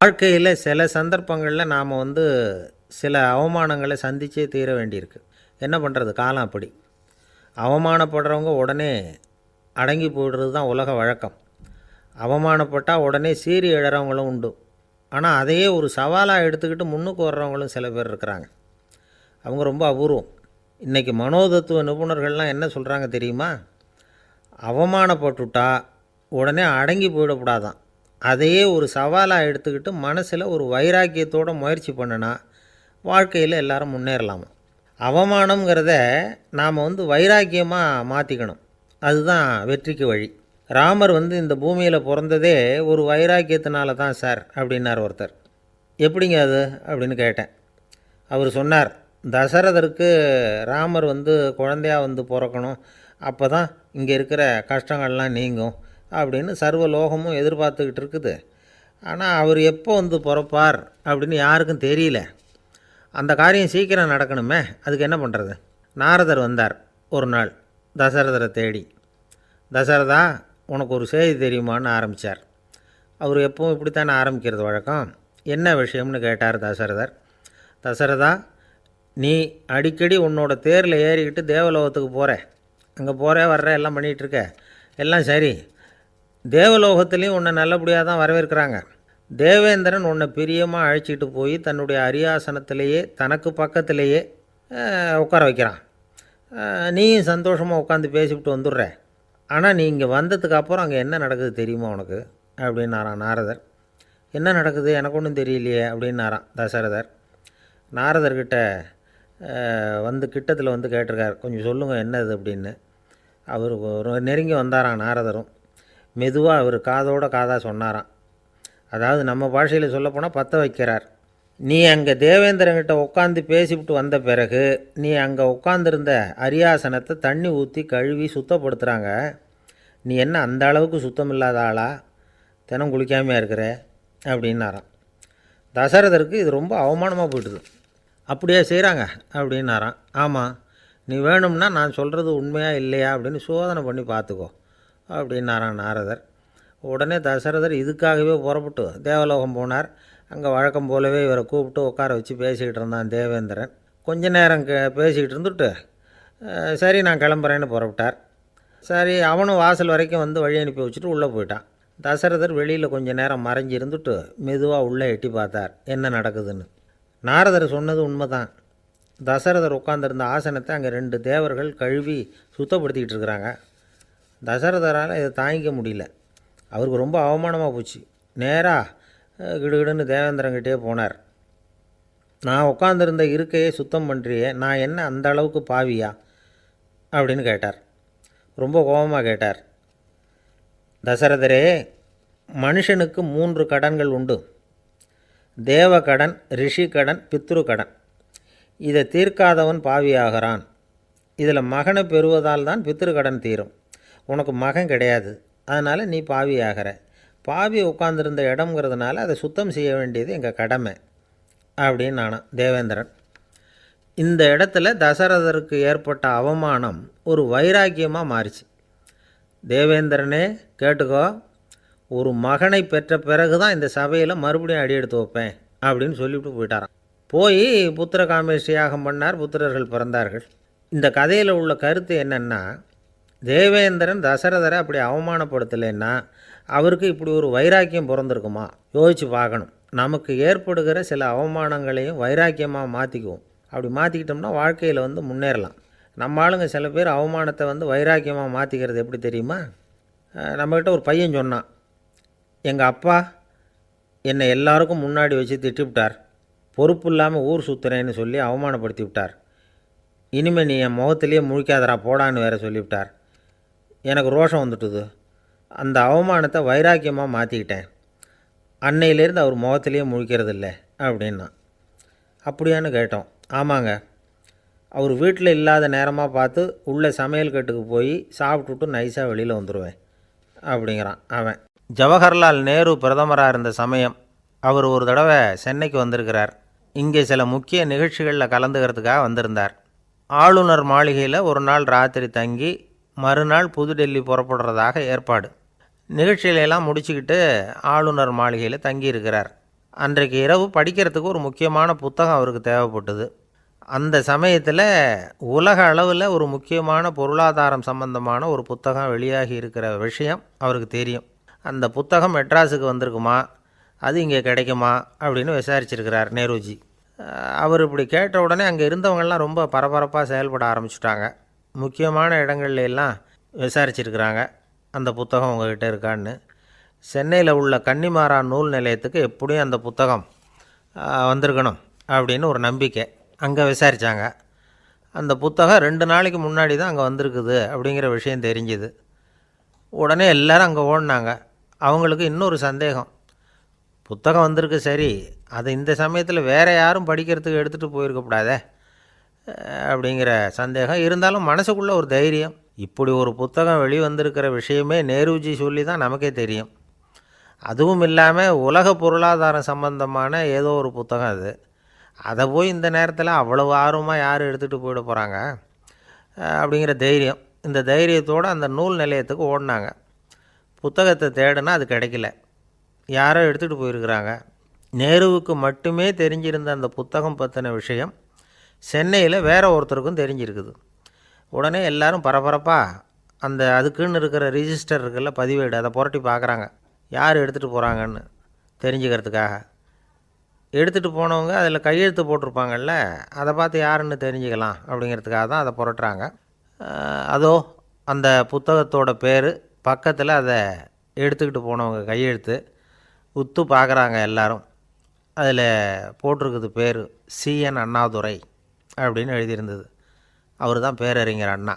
வாழ்க்கையில் சில சந்தர்ப்பங்களில் நாம் சில அவமானங்களை சந்திச்சே தீர வேண்டியிருக்கு. என்ன பண்ணுறது, காலம் அப்படி. அவமானப்படுறவங்க உடனே அடங்கி போய்டுறது தான் உலக வழக்கம். அவமானப்பட்டால் உடனே சீறி எழறவங்களும் உண்டு. ஆனால் அதையே ஒரு சவாலாக எடுத்துக்கிட்டு முன்னுக்கு வர்றவங்களும் சில பேர் இருக்கிறாங்க. அவங்க ரொம்ப அபூர்வம். இன்றைக்கி மனோதத்துவ நிபுணர்கள்லாம் என்ன சொல்கிறாங்க தெரியுமா? அவமானப்பட்டுட்டா உடனே அடங்கி போயிடக்கூடாதான். அதையே ஒரு சவாலாக எடுத்துக்கிட்டு மனசில் ஒரு வைராக்கியத்தோடு முயற்சி பண்ணினா வாழ்க்கையில் எல்லாரும் முன்னேறலாமா. அவமானங்கிறத நாம் வைராக்கியமாக மாற்றிக்கணும். அதுதான் வெற்றிக்கு வழி. ராமர் இந்த பூமியில் பிறந்ததே ஒரு வைராக்கியத்தினால தான் சார் அப்படின்னார் ஒருத்தர். எப்படிங்க அது அப்படின்னு கேட்டேன். அவர் சொன்னார், தசரதருக்கு ராமர் குழந்தையாக பிறக்கணும், அப்போ தான் இங்கே இருக்கிற கஷ்டங்கள்லாம் நீங்கும் அப்படின்னு சர்வ லோகமும் எதிர்பார்த்துக்கிட்டு இருக்குது. ஆனால் அவர் எப்போ பிறப்பார் அப்படின்னு யாருக்கும் தெரியல. அந்த காரியம் சீக்கிரம் நடக்கணுமே, அதுக்கு என்ன பண்ணுறது? நாரதர் வந்தார் ஒரு நாள் தசரதரை தேடி. தசரதா, உனக்கு ஒரு செய்தி தெரியுமான்னு ஆரம்பித்தார். அவர் எப்பவும் இப்படித்தானே ஆரம்பிக்கிறது வழக்கம். என்ன விஷயம்னு கேட்டார் தசரதர். தசரதா, நீ அடிக்கடி உன்னோட தேரில் ஏறிக்கிட்டு தேவலோகத்துக்கு போகிற, அங்கே போகிற வர்ற எல்லாம் பண்ணிகிட்ருக்க, எல்லாம் சரி. தேவலோகத்துலேயும் உன்னை நல்லபடியாக தான் வரவேற்கிறாங்க. தேவேந்திரன் உன்னை பிரியமாக அழைச்சிட்டு போய் தன்னுடைய அரியாசனத்திலேயே தனக்கு பக்கத்திலேயே உட்கார வைக்கிறான். நீயும் சந்தோஷமாக உட்காந்து பேசிவிட்டு வந்துடுற. ஆனால் நீ இங்கே வந்ததுக்கு அப்புறம் அங்கே என்ன நடக்குது தெரியுமா உனக்கு அப்படின்னாரான் நாரதர். என்ன நடக்குது எனக்கு ஒன்றும் தெரியலையே அப்படின்னாரான் தசரதர். நாரதர்கிட்ட கிட்டத்தில் கேட்டிருக்கார், கொஞ்சம் சொல்லுங்கள் என்னது அப்படின்னு. அவர் நெருங்கி வந்தாரான் நாரதரும். மெதுவாக அவர் காதோட காதாக சொன்னாராம். அதாவது நம்ம பாஷையில் சொல்லப்போனால் பற்ற வைக்கிறார். நீ அங்கே தேவேந்திரங்கிட்ட உட்காந்து பேசிவிட்டு வந்த பிறகு நீ அங்கே உட்காந்துருந்த அரியாசனத்தை தண்ணி ஊற்றி கழுவி சுத்தப்படுத்துகிறாங்க. நீ என்ன அந்த அளவுக்கு சுத்தம் இல்லாத ஆளா? தினம் குளிக்காமையாக இருக்கிற அப்படின்னாராம். தசரதருக்கு இது ரொம்ப அவமானமாக போயிட்டுது. அப்படியே செய்கிறாங்க அப்படின்னாராம். ஆமாம், நீ வேணும்னா நான் சொல்கிறது உண்மையாக இல்லையா அப்படின்னு சோதனை பண்ணி பார்த்துக்கோ அப்படின்னாரான் நாரதர். உடனே தசரதர் இதுக்காகவே புறப்பட்டு தேவலோகம் போனார். அங்கே வழக்கம் போலவே இவரை கூப்பிட்டு உட்கார வச்சு பேசிக்கிட்டு இருந்தான் தேவேந்திரன். கொஞ்ச நேரம் பேசிக்கிட்டு இருந்துட்டு சரி நான் கிளம்புறேன்னு புறப்பட்டார். சரி, அவனும் வாசல் வரைக்கும் வழி அனுப்பி வச்சுட்டு உள்ளே போயிட்டான். தசரதர் வெளியில் கொஞ்சம் நேரம் மறைஞ்சி இருந்துட்டு மெதுவாக உள்ளே எட்டி பார்த்தார் என்ன நடக்குதுன்னு. நாரதர் சொன்னது உண்மை தான். தசரதர் உட்காந்துருந்த ஆசனத்தை அங்கே 2 தேவர்கள் கழுவி சுத்தப்படுத்திக்கிட்டு இருக்கிறாங்க. தசரதரால் இதை தாங்கிக்க முடியல. அவருக்கு ரொம்ப அவமானமாக போச்சு. நேராக கிடுகிடுன்னு தேவேந்திரங்கிட்டே போனார். நான் உட்காந்துருந்த இருக்கையே சுத்தம் பண்ணுறியே, நான் என்ன அந்த அளவுக்கு பாவியா அப்படின்னு கேட்டார். ரொம்ப கோபமாக கேட்டார். தசரதரே, மனுஷனுக்கு 3 கடன்கள் உண்டு. தேவ கடன், ரிஷி கடன், பித்ரு கடன். இதை தீர்க்காதவன் பாவியாகிறான். இதில் மகனை பெறுவதால் தான் பித்ரு கடன் தீரும். உனக்கு மகன் கிடையாது, அதனால் நீ பாவியாகிற. பாவி உட்காந்துருந்த இடம்ங்கிறதுனால அதை சுத்தம் செய்ய வேண்டியது எங்கள் கடமை அப்படின்னு நானான் தேவேந்திரன். இந்த இடத்துல தசரதருக்கு ஏற்பட்ட அவமானம் ஒரு வைராக்கியமாக மாறிச்சு. தேவேந்திரனே கேட்டுக்கோ, ஒரு மகனை பெற்ற பிறகு தான் இந்த சபையில் மறுபடியும் அடி எடுத்து வைப்பேன் அப்படின்னு சொல்லிவிட்டு போயிட்டாரான். போய் புத்திர காமேஷ்டி யாகம் பண்ணார். புத்திரர்கள் பிறந்தார்கள். இந்த கதையில் உள்ள கருத்து என்னென்னா, தேவேந்திரன் தசரதரை அப்படி அவமானப்படுத்தலைன்னா அவருக்கு இப்படி ஒரு வைராக்கியம் பிறந்திருக்குமா? யோசித்து பார்க்கணும். நமக்கு ஏற்படுகிற சில அவமானங்களையும் வைராக்கியமாக மாற்றிக்குவோம். அப்படி மாற்றிக்கிட்டோம்னா வாழ்க்கையில் முன்னேறலாம். நம்ம ஆளுங்க சில பேர் அவமானத்தை வைராக்கியமாக மாற்றிக்கிறது எப்படி தெரியுமா? நம்மக்கிட்ட ஒரு பையன் சொன்னான், எங்கள் அப்பா என்னை எல்லாருக்கும் முன்னாடி வச்சு திட்டிவிட்டார், பொறுப்பு இல்லாமல் ஊர் சுற்றுறேன்னு சொல்லி அவமானப்படுத்தி விட்டார். இனிமேல் நீ என் முகத்திலேயே முழிக்காதரா போடான்னு வேறு சொல்லிவிட்டார். எனக்கு ரோஷம் வந்துட்டுது. அந்த அவமானத்தை வைராக்கியமாக மாற்றிக்கிட்டேன். அன்னையிலேருந்து அவர் முகத்திலேயே முழிக்கிறது இல்லை அப்படின்னா. அப்படியான்னு கேட்டோம். ஆமாங்க, அவர் வீட்டில் இல்லாத நேரமாக பார்த்து உள்ளே சமையல் கட்டுக்கு போய் சாப்பிட்டுட்டு நைஸாக வெளியில் வந்துடுவேன் அப்படிங்கிறான் அவன். ஜவஹர்லால் நேரு பிரதமராக இருந்த சமயம் அவர் ஒரு தடவை சென்னைக்கு வந்திருக்கிறார். இங்கே சில முக்கிய நிகழ்ச்சிகளில் கலந்துக்கிறதுக்காக வந்திருந்தார். ஆளுநர் மாளிகையில் ஒரு நாள் ராத்திரி தங்கி மறுநாள் புதுடெல்லி புறப்படுறதாக ஏற்பாடு. நிகழ்ச்சியிலெல்லாம் முடிச்சுக்கிட்டு ஆளுநர் மாளிகையில் தங்கியிருக்கிறார். அன்றைக்கு இரவு படிக்கிறதுக்கு ஒரு முக்கியமான புத்தகம் அவருக்கு தேவைப்பட்டது. அந்த சமயத்தில் உலக அளவில் ஒரு முக்கியமான பொருளாதாரம் சம்பந்தமான ஒரு புத்தகம் வெளியாகி இருக்கிற விஷயம் அவருக்கு தெரியும். அந்த புத்தகம் மெட்ராஸுக்கு வந்திருக்குமா, அது இங்கே கிடைக்குமா அப்படின்னு விசாரிச்சிருக்கிறார் நேருஜி. அவர் இப்படி கேட்ட உடனே அங்கே இருந்தவங்கள்லாம் ரொம்ப பரபரப்பாக செயல்பட ஆரம்பிச்சிட்டாங்க. முக்கியமான இடங்கள்ல எல்லாம் விசாரிச்சிருக்கிறாங்க அந்த புத்தகம் உங்கள்கிட்ட இருக்கான்னு. சென்னையில் உள்ள கன்னிமாரா நூல் நிலையத்துக்கு எப்படியும் அந்த புத்தகம் வந்திருக்கணும் அப்படின்னு ஒரு நம்பிக்கை. அங்கே விசாரித்தாங்க. அந்த புத்தகம் 2 நாளைக்கு முன்னாடி தான் அங்கே வந்திருக்குது அப்படிங்கிற விஷயம் தெரிஞ்சுது. உடனே எல்லோரும் அங்கே ஓடினாங்க. அவங்களுக்கு இன்னொரு சந்தேகம், புத்தகம் வந்திருக்கு சரி, அது இந்த சமயத்தில் வேறு யாரும் படிக்கிறதுக்கு எடுத்துகிட்டு போயிருக்கக்கூடாதே அப்படிங்கிற சந்தேகம் இருந்தாலும் மனசுக்குள்ளே ஒரு தைரியம். இப்படி ஒரு புத்தகம் வெளிவந்திருக்கிற விஷயமே நேருஜி சொல்லி தான் நமக்கே தெரியும். அதுவும் இல்லாமல் உலக பொருளாதாரம் சம்பந்தமான ஏதோ ஒரு புத்தகம் அது. அதை போய் இந்த நேரத்தில் அவ்வளவு ஆர்வமாக யார் எடுத்துகிட்டு போயிட போகிறாங்க அப்படிங்கிற தைரியம். இந்த தைரியத்தோடு அந்த நூல் நிலையத்துக்கு ஓடினாங்க. புத்தகத்தை தேடினா அது கிடைக்கல. யாரோ எடுத்துகிட்டு போயிருக்கிறாங்க. நேருவுக்கு மட்டுமே தெரிஞ்சிருந்த அந்த புத்தகம் பற்றின விஷயம் சென்னையில் வேற ஒருத்தருக்கும் தெரிஞ்சிருக்குது. உடனே எல்லோரும் பரபரப்பாக அந்த அதுக்குன்னு இருக்கிற ரிஜிஸ்டர் இருக்குல்ல, பதிவேடு, அதை புரட்டி பார்க்குறாங்க யார் எடுத்துகிட்டு போகிறாங்கன்னு தெரிஞ்சுக்கிறதுக்காக. எடுத்துகிட்டு போனவங்க அதில் கையெழுத்து போட்டிருப்பாங்கல்ல, அதை பார்த்து யாருன்னு தெரிஞ்சுக்கலாம் அப்படிங்கிறதுக்காக தான் அதை புரட்டுறாங்க. அதோ அந்த புத்தகத்தோட பேர் பக்கத்தில் அதை எடுத்துக்கிட்டு போனவங்க கையெழுத்து உத்து பார்க்குறாங்க எல்லாரும். அதில் போட்டிருக்குது பேர் CN அண்ணாதுரை அப்படின்னு எழுதியிருந்தது. அவர் தான் பேரறிஞர் அண்ணா.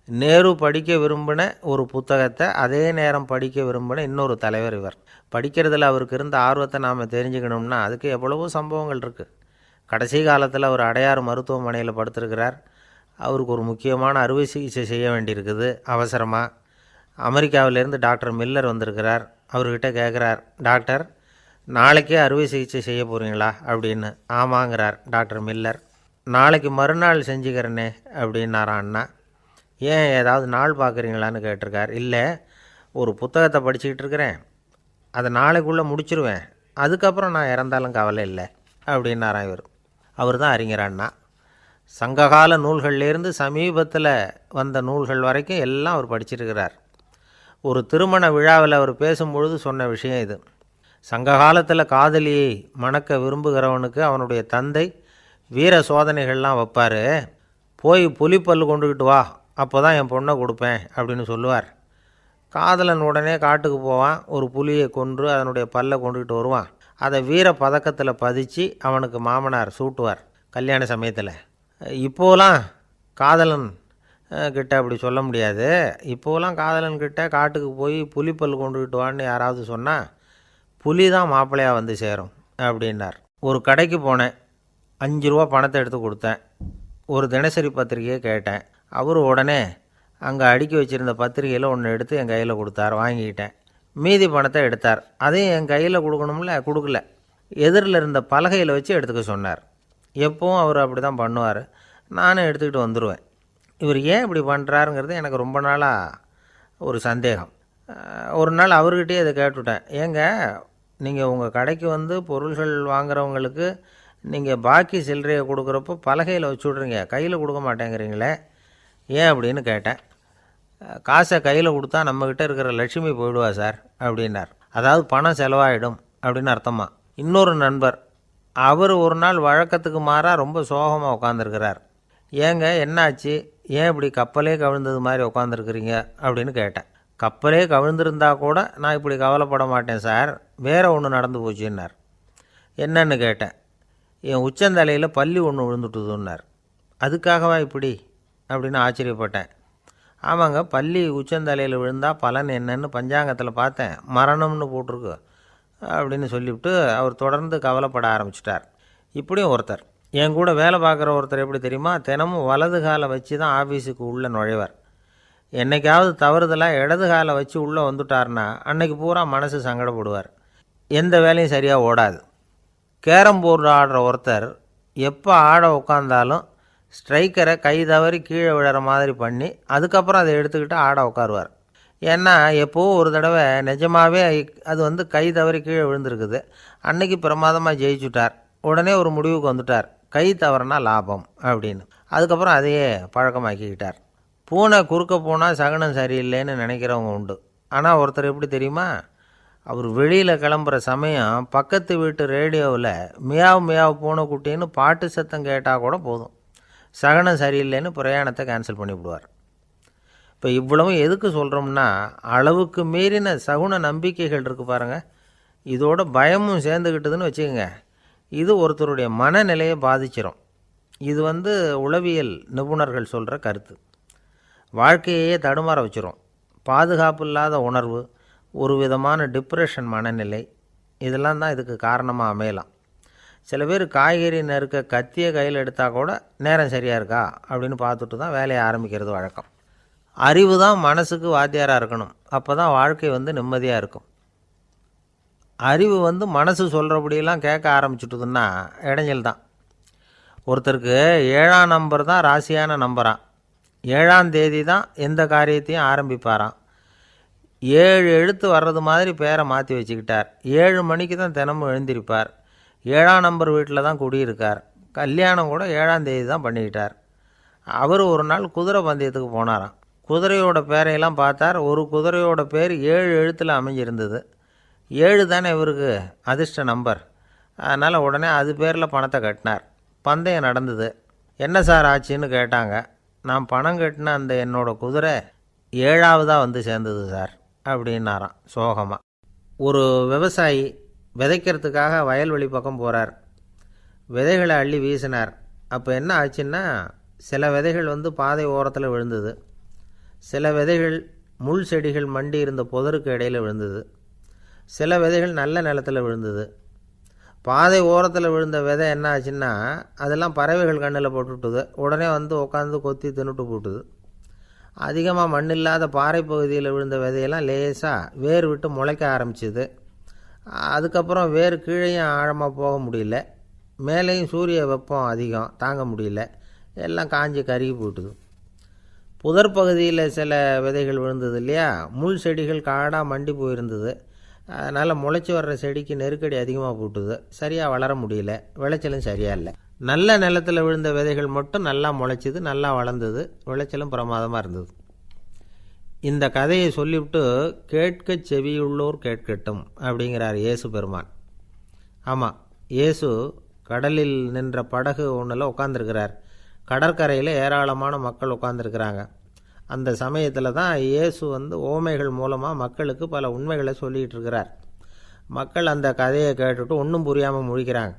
நேரு படிக்க விரும்பின ஒரு புத்தகத்தை அதே நேரம் படிக்க விரும்பின இன்னொரு தலைவர் இவர். படிக்கிறதுல அவருக்கு இருந்த ஆர்வத்தை நாம் தெரிஞ்சுக்கணும்னா அதுக்கு எவ்வளவோ சம்பவங்கள் இருக்குது. கடைசி காலத்தில் அவர் அடையாறு மருத்துவமனையில் படுத்திருக்கிறார். அவருக்கு ஒரு முக்கியமான அறுவை சிகிச்சை செய்ய வேண்டியிருக்குது அவசரமாக. அமெரிக்காவிலேருந்து டாக்டர் மில்லர் வந்திருக்கிறார். அவர்கிட்ட கேட்குறார், டாக்டர் நாளைக்கே அறுவை சிகிச்சை செய்ய போகிறீங்களா அப்படின்னு. ஆமாங்கிறார் டாக்டர் மில்லர். நாளைக்கு மறுநாள் செஞ்சுக்கிறேனே அப்படின்னாரான் அண்ணா. ஏன் ஏதாவது நாள் பார்க்குறீங்களான்னு கேட்டிருக்கார். இல்லை, ஒரு புத்தகத்தை படிச்சுக்கிட்டு இருக்கிறேன், அதை நாளைக்குள்ளே முடிச்சிருவேன், அதுக்கப்புறம் நான் இறந்தாலும் கவலை இல்லை அப்படின்னாரான் இவர். அவர் தான் அறிஞர் அண்ணா. சங்ககால நூல்கள்லேருந்து சமீபத்தில் வந்த நூல்கள் வரைக்கும் எல்லாம் அவர் படிச்சிருக்கிறார். ஒரு திருமண விழாவில் அவர் பேசும்பொழுது சொன்ன விஷயம் இது. சங்க காலத்தில் காதலியை மணக்க விரும்புகிறவனுக்கு அவனுடைய தந்தை வீர சோதனைகள்லாம் வைப்பார். போய் புலிப்பல் கொண்டுக்கிட்டு வா, அப்போ தான் என் பொண்ணை கொடுப்பேன் அப்படின்னு சொல்லுவார். காதலன் உடனே காட்டுக்கு போவான், ஒரு புலியை கொன்று அதனுடைய பல்லை கொண்டுக்கிட்டு வருவான். அதை வீர பதக்கத்தில் பதிச்சு அவனுக்கு மாமனார் சூட்டுவார் கல்யாண சமயத்தில். இப்போலாம் காதலன் கிட்ட அப்படி சொல்ல முடியாது. இப்போலாம் காதலன்கிட்ட காட்டுக்கு போய் புலிப்பல் கொண்டுக்கிட்டு வான்னு யாராவது சொன்னால் புலி தான் மாப்பிள்ளையாக வந்து சேரும் அப்படின்னார். ஒரு கடைக்கு போனேன், 5 ரூபா பணத்தை எடுத்து கொடுத்தேன். ஒரு தினசரி பத்திரிகையை கேட்டேன். அவர் உடனே அங்கே அடுக்கி வச்சுருந்த பத்திரிகையில் ஒன்று எடுத்து என் கையில் கொடுத்தார். வாங்கிக்கிட்டேன். மீதி பணத்தை எடுத்தார். அதையும் என் கையில் கொடுக்கணும்ல, கொடுக்கல. எதிரில் இருந்த பலகையில் வச்சு எடுத்துக்க சொன்னார். எப்பவும் அவர் அப்படி தான் பண்ணுவார். நானும் எடுத்துக்கிட்டு வந்துடுவேன். இவர் ஏன் இப்படி பண்ணுறாருங்கிறது எனக்கு ரொம்ப நாளாக ஒரு சந்தேகம். ஒரு நாள் அவர்கிட்டயே இதை கேட்டுவிட்டேன். ஏங்க, நீங்கள் உங்கள் கடைக்கு வந்து பொருள்கள் வாங்குறவங்களுக்கு நீங்கள் பாக்கி சில்லறையை கொடுக்குறப்போ பலகையில் வச்சு விட்றீங்க, கையில் கொடுக்க மாட்டேங்கிறீங்களே, ஏன் அப்படின்னு கேட்டேன். காசை கையில் கொடுத்தா நம்மக்கிட்ட இருக்கிற லட்சுமி போயிடுவா சார் அப்படின்னார். அதாவது பணம் செலவாயிடும் அப்படின்னு அர்த்தமா. இன்னொரு நண்பர், அவர் ஒரு நாள் வழக்கத்துக்கு மாறாக ரொம்ப சோகமாக உட்காந்துருக்கிறார். ஏங்க என்னாச்சு, ஏன் இப்படி கப்பலே கவிழ்ந்தது மாதிரி உட்காந்துருக்குறீங்க அப்படின்னு கேட்டேன். கப்பலே கவிழ்ந்திருந்தா கூட நான் இப்படி கவலைப்பட மாட்டேன் சார், வேறு ஒன்று நடந்து போச்சுன்னார். என்னன்னு கேட்டேன். என் உச்சந்தலையில் பல்லி ஒன்று விழுந்துட்டுதுன்னார். அதுக்காகவா இப்படி அப்படின்னு ஆச்சரியப்பட்டேன். ஆமாங்க, பல்லி உச்சந்தலையில் விழுந்தால் பலன் என்னன்னு பஞ்சாங்கத்தில் பார்த்தேன், மரணம்னு போட்டிருக்கு அப்படின்னு சொல்லிவிட்டு அவர் தொடர்ந்து கவலைப்பட ஆரம்பிச்சிட்டார். இப்படியும் ஒருத்தர், என் கூட வேலை பார்க்குற ஒருத்தர் எப்படி தெரியுமா, தினமும் வலது காலை வச்சு தான் ஆஃபீஸுக்கு உள்ளே நுழைவார். என்றைக்காவது தவறுதலாக இடது காலை வச்சு உள்ளே வந்துட்டார்னா அன்னைக்கு பூரா மனசு சங்கடப்படுவார். எந்த வேலையும் சரியாக ஓடாது. கேரம் போர்டு ஆடுற ஒருத்தர் எப்போ ஆட உட்காந்தாலும் ஸ்ட்ரைக்கரை கை தவறி கீழே விழுற மாதிரி பண்ணி அதுக்கப்புறம் அதை எடுத்துக்கிட்டு ஆட உட்காருவார். ஏன்னா எப்போவோ ஒரு தடவை நிஜமாகவே அது கை தவறி கீழே விழுந்திருக்குது. அன்னைக்கு பிரமாதமாக ஜெயிச்சுட்டார். உடனே ஒரு முடிவுக்கு வந்துட்டார், கை தவறுனா லாபம் அப்படின்னு. அதுக்கப்புறம் அதையே பழக்கமாக்கிக்கிட்டார். பூனை குறுக்க போனால் சகுனம் சரியில்லைன்னு நினைக்கிறவங்க உண்டு. ஆனால் ஒருத்தர் எப்படி தெரியுமா, அவர் வெளியில் கிளம்புற சமயம் பக்கத்து வீட்டு ரேடியோவில் மியாவ் மியாவ் பூனைக்குட்டின்னு பாட்டு சத்தம் கேட்டால் கூட போதும், சகுனம் சரியில்லைன்னு பிரயாணத்தை கேன்சல் பண்ணிவிடுவார். இப்போ இவ்வளவும் எதுக்கு சொல்கிறோம்னா, அளவுக்கு மீறின சகுன நம்பிக்கைகள் இருக்குது பாருங்கள், இதோட பயமும் சேர்ந்துக்கிட்டதுன்னு வச்சுக்கோங்க, இது ஒருத்தருடைய மனநிலையை பாதிச்சிடும். இது உளவியல் நிபுணர்கள் சொல்கிற கருத்து. வாழ்க்கையே தடுமாற வச்சிரும். பாதுகாப்பு இல்லாத உணர்வு, ஒரு விதமான டிப்ரெஷன் மனநிலை, இதெல்லாம் தான் இதுக்கு காரணமாக அமையலாம். சில பேர் காய்கறி நறுக்க கத்தியை கையில் எடுத்தால் கூட நேரம் சரியாக இருக்கா அப்படின்னு பார்த்துட்டு தான் வேலையை ஆரம்பிக்கிறது வழக்கம். அறிவு தான் மனசுக்கு வாத்தியாராக இருக்கணும். அப்போ தான் வாழ்க்கை நிம்மதியாக இருக்கும். அறிவு மனசு சொல்கிறபடியெல்லாம் கேட்க ஆரம்பிச்சுட்டுதுன்னா இடைஞ்சல் தான். ஒருத்தருக்கு 7ஆம் நம்பர் தான் ராசியான நம்பரான். 7ஆம் தேதி தான் எந்த காரியத்தையும் ஆரம்பிப்பாராம். 7 எழுத்து வர்றது மாதிரி பேரை மாற்றி வச்சுக்கிட்டார். 7 மணிக்கு தான் தினமும் எழுந்திருப்பார். 7ஆம் நம்பர் வீட்டில் தான் குடியிருக்கார். கல்யாணம் கூட 7ஆம் தேதி தான் பண்ணிக்கிட்டார். அவர் ஒரு நாள் குதிரை பந்தயத்துக்கு போனாராம். குதிரையோட பேரையெல்லாம் பார்த்தார். ஒரு குதிரையோட பேர் 7 எழுத்தில் அமைஞ்சிருந்தது. 7 தானே இவருக்கு அதிர்ஷ்ட நம்பர். அதனால் உடனே அது பேரில் பணத்தை கட்டினார். பந்தயம் நடந்தது. என்ன சார் ஆச்சுன்னு கேட்டாங்க. நான் பணம் கட்டின அந்த என்னோடய குதிரை 7ஆவதாக சேர்ந்தது சார் அப்படின்னாராம் சோகமாக. ஒரு விவசாயி விதைக்கிறதுக்காக வயல்வெளி பக்கம் போகிறார். விதைகளை அள்ளி வீசினார். அப்போ என்ன ஆச்சுன்னா, சில விதைகள் பாதை ஓரத்தில் விழுந்தது. சில விதைகள் முள் செடிகள் மண்டி இருந்த புதருக்கு இடையில் விழுந்தது. சில விதைகள் நல்ல நிலத்தில் விழுந்தது. பாதை ஓரத்தில் விழுந்த விதை என்ன ஆச்சுன்னா, அதெல்லாம் பறவைகள் கண்ணில் போட்டுவிட்டுது. உடனே உட்காந்து கொத்தி தின்னுட்டு போட்டுது. அதிகமாக மண் இல்லாத பாறை பகுதியில் விழுந்த விதையெல்லாம் லேசாக வேர் விட்டு முளைக்க ஆரம்பிச்சிது. அதுக்கப்புறம் வேர் கீழேயும் ஆழமாக போக முடியல, மேலேயும் சூரிய வெப்பம் அதிகம் தாங்க முடியல, எல்லாம் காஞ்சி கருகி போட்டுது. புதர் பகுதியில் சில விதைகள் விழுந்தது இல்லையா, முள் செடிகள் காடாக மண்டி போயிருந்தது. அதனால் முளைச்சி வர்ற செடிக்கு நெருக்கடி அதிகமாக போட்டுது, சரியாக வளர முடியல, விளைச்சலும் சரியாக இல்லை. நல்ல நிலத்தில் விழுந்த விதைகள் மட்டும் நல்லா முளைச்சிது, நல்லா வளர்ந்தது, விளைச்சலும் பிரமாதமாக இருந்தது. இந்த கதையை சொல்லிவிட்டு கேட்க செவியுள்ளோர் கேட்கட்டும் அப்படிங்கிறார் இயேசு பெருமான். ஆமாம், இயேசு கடலில் நின்ற படகு ஒன்றில் உட்காந்துருக்கிறார். கடற்கரையில் ஏராளமான மக்கள் உட்காந்துருக்கிறாங்க. அந்த சமயத்தில் தான் இயேசு ஓமைகள் மூலமாக மக்களுக்கு பல உண்மைகளை சொல்லிகிட்டு இருக்கிறார். மக்கள் அந்த கதையை கேட்டுட்டு ஒன்றும் புரியாமல் முழிக்கிறாங்க.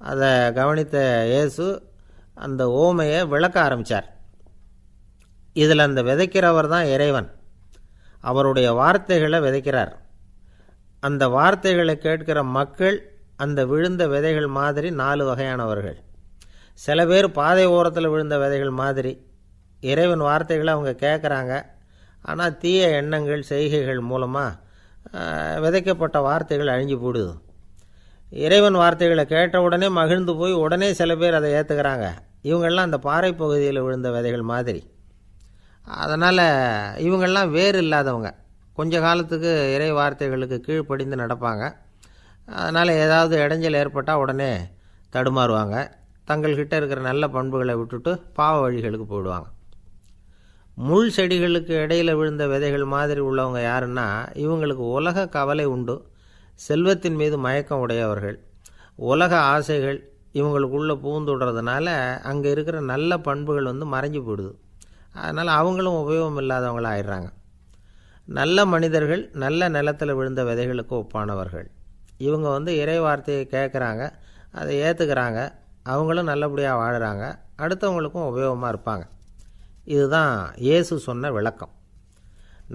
அதை கவனித்த இயேசு அந்த ஓமையை விளக்க ஆரம்பித்தார். இதில் அந்த விதைக்கிறவர் தான் இறைவன். அவருடைய வார்த்தைகளை விதைக்கிறார். அந்த வார்த்தைகளை கேட்கிற மக்கள் அந்த விழுந்த விதைகள் மாதிரி 4 வகையானவர்கள். சில பேர் பாதை ஓரத்தில் விழுந்த விதைகள் மாதிரி. இறைவன் வார்த்தைகளை அவங்க கேட்குறாங்க, ஆனால் தீய எண்ணங்கள் செய்கைகள் மூலமாக விதைக்கப்பட்ட வார்த்தைகள் அழிஞ்சு போடுது. இறைவன் வார்த்தைகளை கேட்ட உடனே மகிழ்ந்து போய் உடனே சில பேர் அதை ஏற்றுக்கிறாங்க. இவங்கெல்லாம் அந்த பாறை பகுதியில் விழுந்த விதைகள் மாதிரி. அதனால் இவங்கெல்லாம் வேறு இல்லாதவங்க. கொஞ்ச காலத்துக்கு இறை வார்த்தைகளுக்கு கீழ்ப்படிந்து நடப்பாங்க. அதனால் ஏதாவது இடைஞ்சல் ஏற்பட்டால் உடனே தடுமாறுவாங்க. தங்கள்கிட்ட இருக்கிற நல்ல பண்புகளை விட்டுட்டு பாவ வழிகளுக்கு போயிடுவாங்க. முள் செடிகளுக்கு இடையில் விழுந்த விதைகள் மாதிரி உள்ளவங்க யாருன்னா, இவங்களுக்கு உலக கவலை உண்டு, செல்வத்தின் மீது மயக்கம் உடையவர்கள். உலக ஆசைகள் இவங்களுக்குள்ளே பூந்துடுறதுனால அங்கே இருக்கிற நல்ல பண்புகள் மறைஞ்சு போயிடுது. அதனால் அவங்களும் உபயோகம் இல்லாதவங்களாக ஆயிடுறாங்க. நல்ல மனிதர்கள் நல்ல நிலத்தில் விழுந்த விதைகளுக்கு ஒப்பானவர்கள். இவங்க இறை வார்த்தையை கேட்குறாங்க, அதை ஏற்றுக்கிறாங்க, அவங்களும் நல்லபடியாக வாழுறாங்க, அடுத்தவங்களுக்கும் உபயோகமாக இருப்பாங்க. இதுதான் இயேசு சொன்ன விளக்கம்.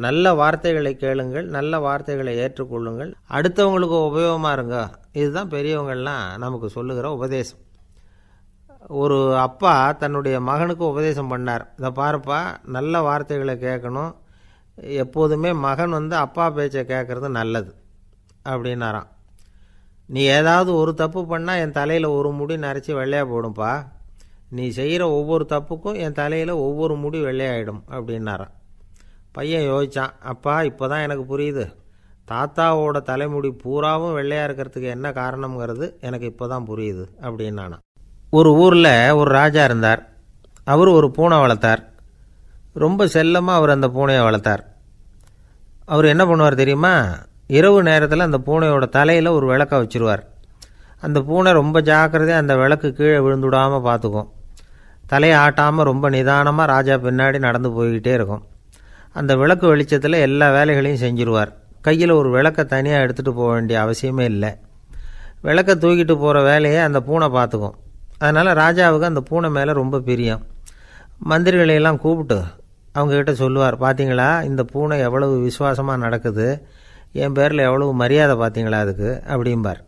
நல்ல வார்த்தைகளை கேளுங்கள், நல்ல வார்த்தைகளை ஏற்றுக்கொள்ளுங்கள், அடுத்தவங்களுக்கு உபயோகமாக இருங்க. இதுதான் பெரியவங்கள்லாம் நமக்கு சொல்லுகிற உபதேசம். ஒரு அப்பா தன்னுடைய மகனுக்கு உபதேசம் பண்ணார். இதை பாருப்பா, நல்ல வார்த்தைகளை கேட்கணும், எப்போதுமே மகன் அப்பா பேச்சை கேட்குறது நல்லது அப்படின்னாராம். நீ ஏதாவது ஒரு தப்பு பண்ணால் என் தலையில் ஒரு முடி நரைச்சி வெள்ளையாக போடும்பா, நீ செய்கிற ஒவ்வொரு தப்புக்கும் என் தலையில் ஒவ்வொரு முடி வெள்ளையாயிடும் அப்படின்னாராம். பையன் யோசித்தான், அப்பா இப்போ தான் எனக்கு புரியுது, தாத்தாவோட தலைமுடி பூராவும் வெள்ளையாக இருக்கிறதுக்கு என்ன காரணங்கிறது எனக்கு இப்போ தான் புரியுது அப்படின்னானா. ஒரு ஊரில் ஒரு ராஜா இருந்தார். அவர் ஒரு பூனை வளர்த்தார். ரொம்ப செல்லமாக அவர் அந்த பூனையை வளர்த்தார். அவர் என்ன பண்ணுவார் தெரியுமா? இரவு நேரத்தில் அந்த பூனையோட தலையில் ஒரு விளக்கை வச்சுருவார். அந்த பூனை ரொம்ப ஜாக்கிரதையாக அந்த விளக்கு கீழே விழுந்துடாமல் பார்த்துக்கும். தலையை ஆட்டாமல் ரொம்ப நிதானமாக ராஜா பின்னாடி நடந்து போய்கிட்டே இருக்கும். அந்த விளக்கு வெளிச்சத்தில் எல்லா வேலைகளையும் செஞ்சுருவார். கையில் ஒரு விளக்கை தனியாக எடுத்துகிட்டு போக வேண்டிய அவசியமே இல்லை. விளக்கை தூக்கிட்டு போகிற வேலையை அந்த பூனை பார்த்துக்கும். அதனால் ராஜாவுக்கு அந்த பூனை மேலே ரொம்ப பிரியம். மந்திரிகளையெல்லாம் கூப்பிட்டு அவங்கக்கிட்ட சொல்லுவார், பார்த்தீங்களா இந்த பூனை எவ்வளவு விசுவாசமாக நடக்குது, என் பேரில் எவ்வளவு மரியாதை பார்த்தீங்களா அதுக்கு அப்படிம்பார்.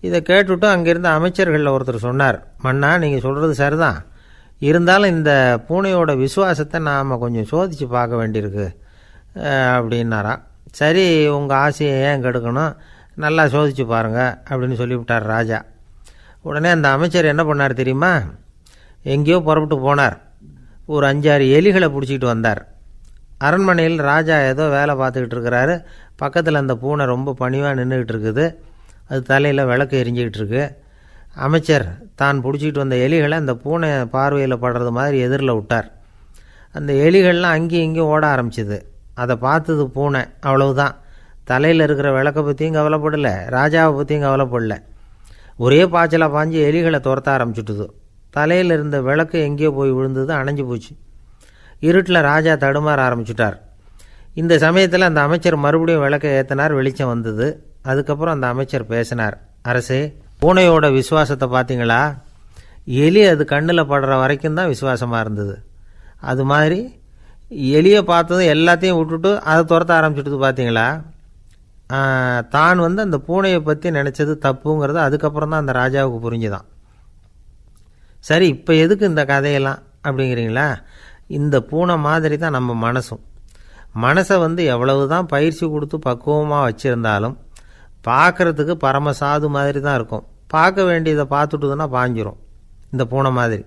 இதை கேட்டுவிட்டு அங்கேருந்த அமைச்சர்களில் ஒருத்தர் சொன்னார், மன்னா நீங்கள் சொல்கிறது சரிதான், இருந்தாலும் இந்த பூனையோட விசுவாசத்தை நாம் கொஞ்சம் சோதித்து பார்க்க வேண்டியிருக்கு அப்படின்னாராம். சரி, உங்கள் ஆசையை ஏன் கெடுக்கணும், நல்லா சோதித்து பாருங்கள் அப்படின்னு சொல்லிவிட்டார் ராஜா. உடனே அந்த அமைச்சர் என்ன பண்ணார் தெரியுமா? எங்கேயோ புறப்பட்டு போனார். ஒரு 5-6 எலிகளை பிடிச்சிக்கிட்டு வந்தார். அரண்மனையில் ராஜா ஏதோ வேலை பார்த்துக்கிட்டு இருக்கிறாரு. பக்கத்தில் அந்த பூனை ரொம்ப பணிவாக நின்றுக்கிட்டு இருக்குது. அது தலையில் விளக்கு எரிஞ்சிக்கிட்டு இருக்கு. அமைச்சர் தான் பிடிச்சிக்கிட்டு வந்த எலிகளை அந்த பூனை பார்வையில் படுறது மாதிரி எதிரில் விட்டார். அந்த எலிகள்லாம் அங்கேயும் இங்கேயும் ஓட ஆரம்பிச்சிது. அதை பார்த்தது பூனை, அவ்வளவுதான். தலையில் இருக்கிற விளக்கை பற்றியும் கவலைப்படலை, ராஜாவை பற்றியும் கவலைப்படலை. ஒரே பாய்ச்சலாக பாஞ்சு எலிகளை துரத்த ஆரம்பிச்சுட்டுது. தலையில் இருந்த விளக்கு எங்கேயோ போய் விழுந்தது, அணைஞ்சு போச்சு. இருட்டில் ராஜா தடுமாற ஆரம்பிச்சுட்டார். இந்த சமயத்தில் அந்த அமைச்சர் மறுபடியும் விளக்கை ஏற்றினார். வெளிச்சம் வந்தது. அதுக்கப்புறம் அந்த அமைச்சர் பேசினார், அரசே, பூனையோட விசுவாசத்தை பார்த்தீங்களா? எலி அது கண்ணில் படுற வரைக்கும் தான் விசுவாசமாக இருந்தது. அது மாதிரி எலியை பார்த்ததும் எல்லாத்தையும் விட்டுட்டு அதை துரத்த ஆரம்பிச்சுட்டு பார்த்தீங்களா? தான் அந்த பூனையை பற்றி நினச்சது தப்புங்கிறது அதுக்கப்புறம் தான் அந்த ராஜாவுக்கு புரிஞ்சுதான். சரி, இப்போ எதுக்கு இந்த கதையெல்லாம் அப்படிங்கிறீங்களா? இந்த பூனை மாதிரி தான் நம்ம மனசும். மனசை எவ்வளவு தான் பயிற்சி கொடுத்து பக்குவமாக வச்சுருந்தாலும் பார்க்குறதுக்கு பரமசாது மாதிரி தான் இருக்கும். பார்க்க வேண்டியதை பார்த்துட்டுதுன்னா பாஞ்சிரும். இந்த பூனை மாதிரி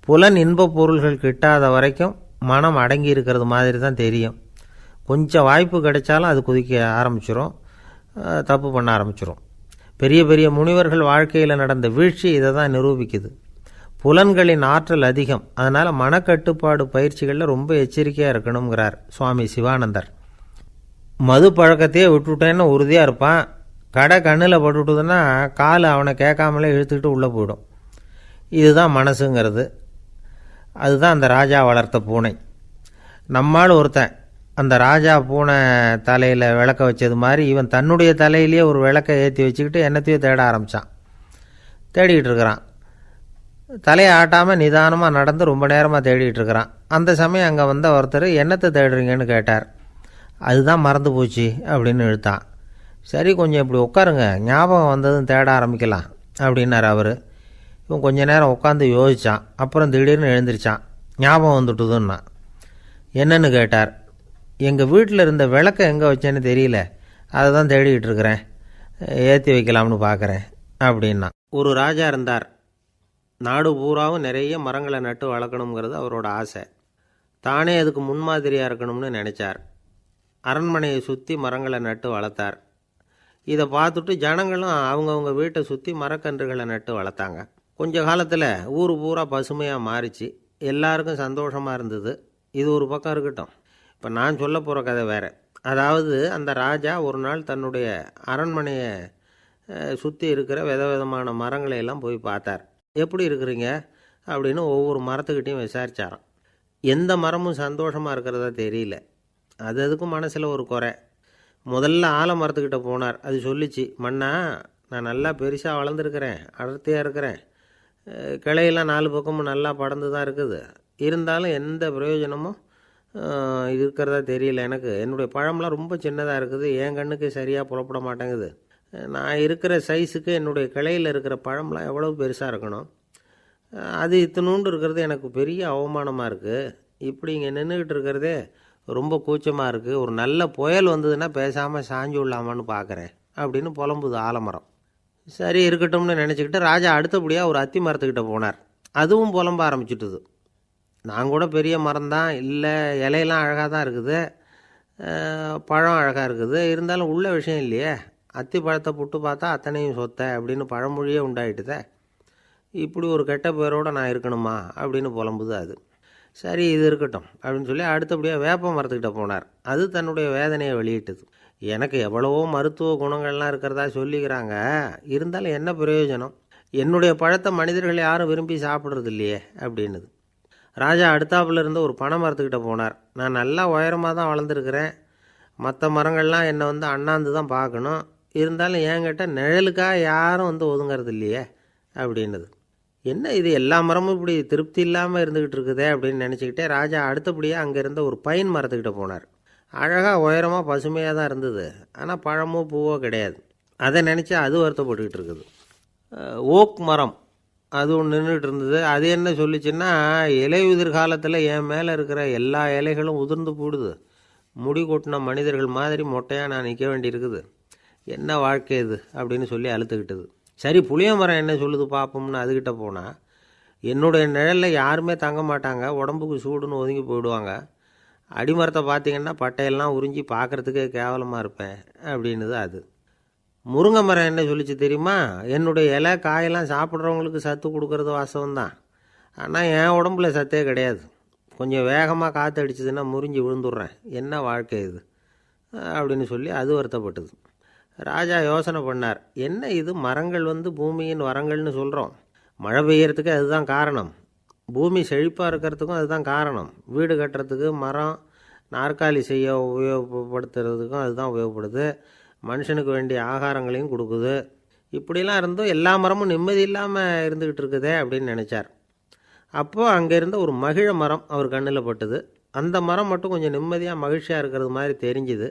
புலன் இன்ப பொருள்கள் கிட்டாத வரைக்கும் மனம் அடங்கி இருக்கிறது மாதிரி தான் தெரியும். கொஞ்சம் வாய்ப்பு கிடைச்சாலும் அது குதிக்க ஆரம்பிச்சிரும், தப்பு பண்ண ஆரம்பிச்சிரும். பெரிய பெரிய முனிவர்கள் வாழ்க்கையில் நடந்த வீழ்ச்சி இதை தான் நிரூபிக்குது. புலன்களின் ஆற்றல் அதிகம். அதனால் மனக்கட்டுப்பாடு பயிற்சிகளில் ரொம்ப எச்சரிக்கையாக இருக்கணுங்கிறார் சுவாமி சிவானந்தர். மது பழக்கத்தையே விட்டுவிட்டேன்னு உறுதியாக இருப்பான். கடை கண்ணில் பட்டுவிட்டுதுன்னா கால் அவனை கேட்காமலே இழுத்துக்கிட்டு உள்ளே போயிடும். இதுதான் மனசுங்கிறது. அதுதான் அந்த ராஜா வளர்த்த பூனை. நம்மால் ஒருத்தன் அந்த ராஜா பூனை தலையில் விளக்க வச்சது மாதிரி இவன் தன்னுடைய தலையிலேயே ஒரு விளக்கை ஏற்றி வச்சுக்கிட்டு என்னத்தையோ தேட ஆரம்பித்தான். தேடிக்கிட்டு இருக்கிறான். தலையை ஆட்டாமல் நிதானமாக நடந்து ரொம்ப நேரமாக தேடிகிட்டு இருக்கிறான். அந்த சமயம் அங்கே வந்த ஒருத்தர், என்னத்தை தேடுறீங்கன்னு கேட்டார். அதுதான் மறந்து போச்சு அப்படின்னு இழுத்தான். சரி, கொஞ்சம் இப்படி உட்காருங்க, ஞாபகம் வந்ததும் தேட ஆரம்பிக்கலாம் அப்படின்னார் அவர். இவன் கொஞ்ச நேரம் உட்காந்து யோசித்தான். அப்புறம் திடீர்னு எழுந்திரிச்சான். ஞாபகம் வந்துட்டுதுன்னா. என்னன்னு கேட்டார். எங்கள் வீட்டில் இருந்த விளக்கை எங்கே வச்சேன்னு தெரியல, அதை தான் தேடிக்கிட்டு இருக்கிறேன், ஏற்றி வைக்கலாம்னு பார்க்குறேன் அப்படின்னா. ஒரு ராஜா இருந்தார். நாடு பூராவும் நிறைய மரங்களை நட்டு வளர்க்கணுங்கிறது அவரோட ஆசை. தானே அதுக்கு முன்மாதிரியாக இருக்கணும்னு நினச்சார். அரண்மனையை சுற்றி மரங்களை நட்டு வளர்த்தார். இதை பார்த்துட்டு ஜனங்களும் அவங்கவுங்க வீட்டை சுற்றி மரக்கன்றுகளை நட்டு வளர்த்தாங்க. கொஞ்ச காலத்தில் ஊர் பூரா பசுமையாக மாறிச்சு. எல்லாருக்கும் சந்தோஷமாக இருந்தது. இது ஒரு பக்கம் இருக்கட்டும். இப்போ நான் சொல்ல போகிற கதை வேறு. அதாவது அந்த ராஜா ஒரு நாள் தன்னுடைய அரண்மனையை சுற்றி இருக்கிற விதவிதமான மரங்களை எல்லாம் போய் பார்த்தார். எப்படி இருக்கிறீங்க அப்படின்னு ஒவ்வொரு மரத்துக்கிட்டையும் விசாரித்தாராம். எந்த மரமும் சந்தோஷமாக இருக்கிறதா தெரியல. அதுக்கும் மனசில் ஒரு குறை. முதல்ல ஆலமரத்துக்கிட்ட போனார். அது சொல்லிச்சு, மண்ணா, நான் நல்லா பெருசாக வளர்ந்துருக்கிறேன், அடர்த்தியாக இருக்கிறேன், கிளையெல்லாம் 4 பக்கமும் நல்லா படர்ந்து தான் இருக்குது, இருந்தாலும் எந்த பிரயோஜனமும் இருக்கிறதா தெரியல எனக்கு. என்னுடைய பழம்லாம் ரொம்ப சின்னதாக இருக்குது, என் கண்ணுக்கு சரியாக புலப்பட மாட்டேங்குது. நான் இருக்கிற சைஸுக்கு என்னுடைய கிளையில் இருக்கிற பழம்லாம் எவ்வளோ பெருசாக இருக்கணும், அது இத்தினூண்டு இருக்கிறது எனக்கு பெரிய அவமானமாக இருக்குது. இப்படி இங்கே நின்றுக்கிட்டு இருக்கிறதே ரொம்ப கூச்சமாக இருக்குது. ஒரு நல்ல புயல் வந்ததுன்னா பேசாமல் சாஞ்சு விடலாமான்னு பார்க்குறேன் அப்படின்னு புலம்புது ஆலமரம். சரி இருக்கட்டும்னு நினச்சிக்கிட்டு ராஜா அடுத்தபடியாக ஒரு அத்தி மரத்துக்கிட்ட போனார். அதுவும் புலம்ப ஆரம்பிச்சுட்டுது. நான் கூட பெரிய மரம்தான், இல்லை இலையெல்லாம் அழகாக தான் இருக்குது, பழம் அழகாக இருக்குது, இருந்தாலும் உள்ள விஷயம் இல்லையே. அத்தி பழத்தை புட்டு பார்த்தா அத்தனையும் சொத்தை அப்படின்னு பழமொழியே உண்டாயிட்டுதே. இப்படி ஒரு கெட்ட பேரோடு நான் இருக்கணுமா அப்படின்னு புலம்புது அது. சரி, இது இருக்கட்டும் அப்படின்னு சொல்லி அடுத்தபடியாக வேப்ப மரத்துக்கிட்ட போனார். அது தன்னுடைய வேதனையை வெளியிட்டது. எனக்கு எவ்வளவோ மருத்துவ குணங்கள்லாம் இருக்கிறதா சொல்லிக்கிறாங்க, இருந்தாலும் என்ன பிரயோஜனம்? என்னுடைய பழத்தை மனிதர்கள் யாரும் விரும்பி சாப்பிட்றது இல்லையே அப்படின்னுது. ராஜா அடுத்தாப்புல இருந்து ஒரு பனை மரத்துக்கிட்ட போனார். நான் நல்லா உயரமாக தான் வளர்ந்துருக்கிறேன், மற்ற மரங்கள்லாம் என்னை அண்ணாந்து தான் பார்க்கணும், இருந்தாலும் என்கிட்ட நிழலுக்காக யாரும் ஒதுங்கிறது இல்லையே அப்படின்னுது. என்ன இது, எல்லா மரமும் இப்படி திருப்தி இல்லாமல் இருந்துக்கிட்டு இருக்குதே அப்படின்னு நினச்சிக்கிட்டே ராஜா அடுத்தபடியாக அங்கே இருந்த ஒரு பைன் மரத்துக்கிட்ட போனார். அழகாக உயரமாக பசுமையாக தான் இருந்தது, ஆனால் பழமோ பூவோ கிடையாது. அதை நினச்சி அது வருத்தப்பட்டுக்கிட்டு இருக்குது. ஓக் மரம் அது ஒன்று நின்றுட்டு இருந்தது. அது என்ன சொல்லிச்சுன்னா, இலை உதிர் காலத்தில் என் மேலே இருக்கிற எல்லா இலைகளும் உதிர்ந்து போடுது, முடி கொட்டின மனிதர்கள் மாதிரி மொட்டையாக நான் நிற்க வேண்டியிருக்குது, என்ன வாழ்க்கை இது அப்படின்னு சொல்லி அழுத்துக்கிட்டது. சரி, புளிய மரம் என்ன சொல்லுது பார்ப்போம்னு அதுக்கிட்ட போனால், என்னுடைய நிழலில் யாருமே தங்க மாட்டாங்க, உடம்புக்கு சூடுன்னு ஒதுங்கி போயிடுவாங்க, அடிமரத்தை பார்த்திங்கன்னா பட்டையெல்லாம் உறிஞ்சி பார்க்குறதுக்கே கேவலமாக இருப்பேன் அப்படின்னுது அது. முருங்கை மரம் என்ன சொல்லிச்சு தெரியுமா, என்னுடைய இலை காயெல்லாம் சாப்பிட்றவங்களுக்கு சத்து கொடுக்கறது வாசம்தான், ஆனால் என் உடம்புல சத்தே கிடையாது, கொஞ்சம் வேகமாக காற்று அடிச்சதுன்னா முறிஞ்சி விழுந்துடுறேன், என்ன வாழ்க்கை இது அப்படின்னு சொல்லி அது வருத்தப்பட்டது. ராஜா யோசனை பண்ணார், என்ன இது, மரங்கள் பூமியின் வரங்கள்னு சொல்கிறோம், மழை பெய்யறதுக்கு அதுதான் காரணம், பூமி செழிப்பாக இருக்கிறதுக்கும் அதுதான் காரணம், வீடு கட்டுறதுக்கு மரம், நாற்காலி செய்ய உபயோகப்படுத்துறதுக்கும் அதுதான் உபயோகப்படுது, மனுஷனுக்கு வேண்டிய ஆகாரங்களையும் கொடுக்குது, இப்படிலாம் இருந்தும் எல்லா மரமும் நிம்மதி இல்லாமல் இருந்துக்கிட்டு இருக்குதே அப்படின்னு நினச்சார். அப்போது அங்கே இருந்த ஒரு மகிழ மரம் அவர் கண்ணில் பட்டுது. அந்த மரம் மட்டும் கொஞ்சம் நிம்மதியாக மகிழ்ச்சியாக இருக்கிறது மாதிரி தெரிஞ்சுது.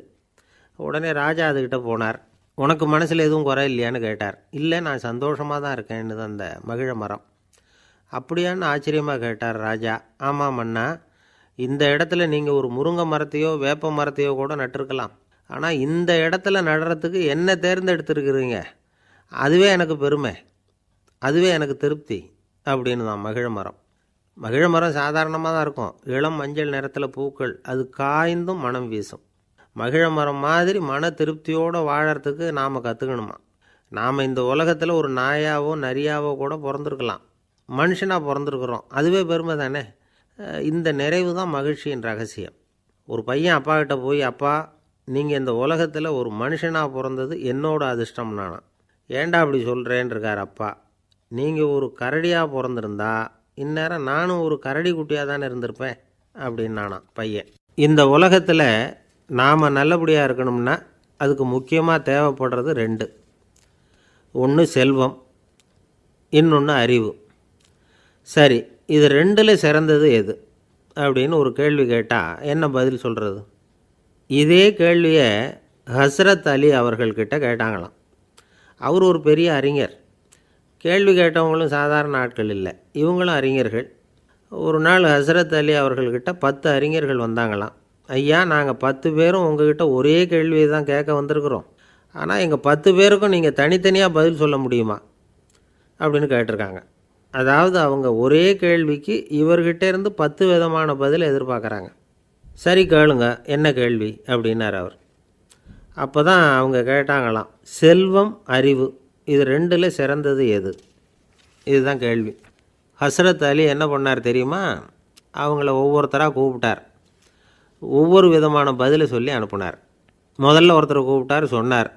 உடனே ராஜா அதுக்கிட்ட போனார். உனக்கு மனசில் எதுவும் குறை இல்லையான்னு கேட்டார். இல்லை, நான் சந்தோஷமாக தான் இருக்கேன்னு அந்த மகிழ மரம். அப்படியான்னு ஆச்சரியமாக கேட்டார் ராஜா. ஆமாம் மன்னா, இந்த இடத்துல நீங்கள் ஒரு முருங்கை மரத்தையோ வேப்ப மரத்தையோ கூட நட்டிருக்கலாம், ஆனால் இந்த இடத்துல நடுறதுக்கு என்ன தேர்ந்தெடுத்துருக்குறீங்க, அதுவே எனக்கு பெருமை, அதுவே எனக்கு திருப்தி அப்படின்னு தான் மகிழ மரம். மகிழ மரம் சாதாரணமாக தான் இருக்கும், இளம் மஞ்சள் நிறத்தில் பூக்கள், அது காய்ந்தும் மனம் வீசும். மகிழ மரம் மாதிரி மன திருப்தியோடு வாழறதுக்கு நாம் கற்றுக்கணுமா. நாம் இந்த உலகத்தில் ஒரு நாயாவோ நரியாவோ கூட பிறந்திருக்கலாம், மனுஷனாக பிறந்திருக்கிறோம், அதுவே பெருமை தானே. இந்த நிறைவு தான் மகிழ்ச்சியின் ரகசியம். ஒரு பையன் அப்பா கிட்ட போய், அப்பா, நீங்கள் இந்த உலகத்தில் ஒரு மனுஷனாக பிறந்தது என்னோட அதிர்ஷ்டம் நானா. ஏண்டா அப்படி சொல்கிறேன்னு இருக்கார் அப்பா. நீங்கள் ஒரு கரடியாக பிறந்திருந்தா இந்நேரம் நானும் ஒரு கரடி குட்டியாக தானே இருந்திருப்பேன் அப்படின்னு நானா பையன். இந்த உலகத்தில் நாம் நல்லபடியாக இருக்கணும்னா அதுக்கு முக்கியமாக தேவைப்படுறது ரெண்டு. ஒன்று செல்வம், இன்னொன்று அறிவு. சரி, இது ரெண்டில் சிறந்தது எது அப்படின்னு ஒரு கேள்வி கேட்டால் என்ன பதில் சொல்கிறது? இதே கேள்வியை ஹஸ்ரத் அலி அவர்கள்கிட்ட கேட்டாங்களாம். அவர் ஒரு பெரிய அறிஞர். கேள்வி கேட்டவங்களும் சாதாரண ஆட்கள் இல்லை, இவங்களும் அறிஞர்கள். ஒரு நாள் ஹஸ்ரத் அலி அவர்கள்கிட்ட 10 அறிஞர்கள் வந்தாங்களாம். ஐயா, நாங்கள் 10 பேரும் உங்ககிட்ட ஒரே கேள்வியை தான் கேட்க வந்திருக்கிறோம், ஆனால் எங்கள் 10 பேருக்கும் நீங்கள் தனித்தனியாக பதில் சொல்ல முடியுமா அப்படின்னு கேட்டிருக்காங்க. அதாவது அவங்க ஒரே கேள்விக்கு இவர்கிட்ட இருந்து 10 விதமான பதில் எதிர்பார்க்குறாங்க. சரி கேளுங்க, என்ன கேள்வி அப்படின்னார் அவர். அப்போ தான் அவங்க கேட்டாங்களாம், செல்வம் அறிவு இது ரெண்டில் சிறந்தது எது, இதுதான் கேள்வி. ஹஸ்ரத் அலி என்ன பண்ணார் தெரியுமா, அவங்கள ஒவ்வொருத்தராக கூப்பிட்டார், ஒவ்வொரு விதமான பதிலை சொல்லி அனுப்புனார். முதல்ல ஒருத்தரை கூப்பிட்டார், சொன்னார்,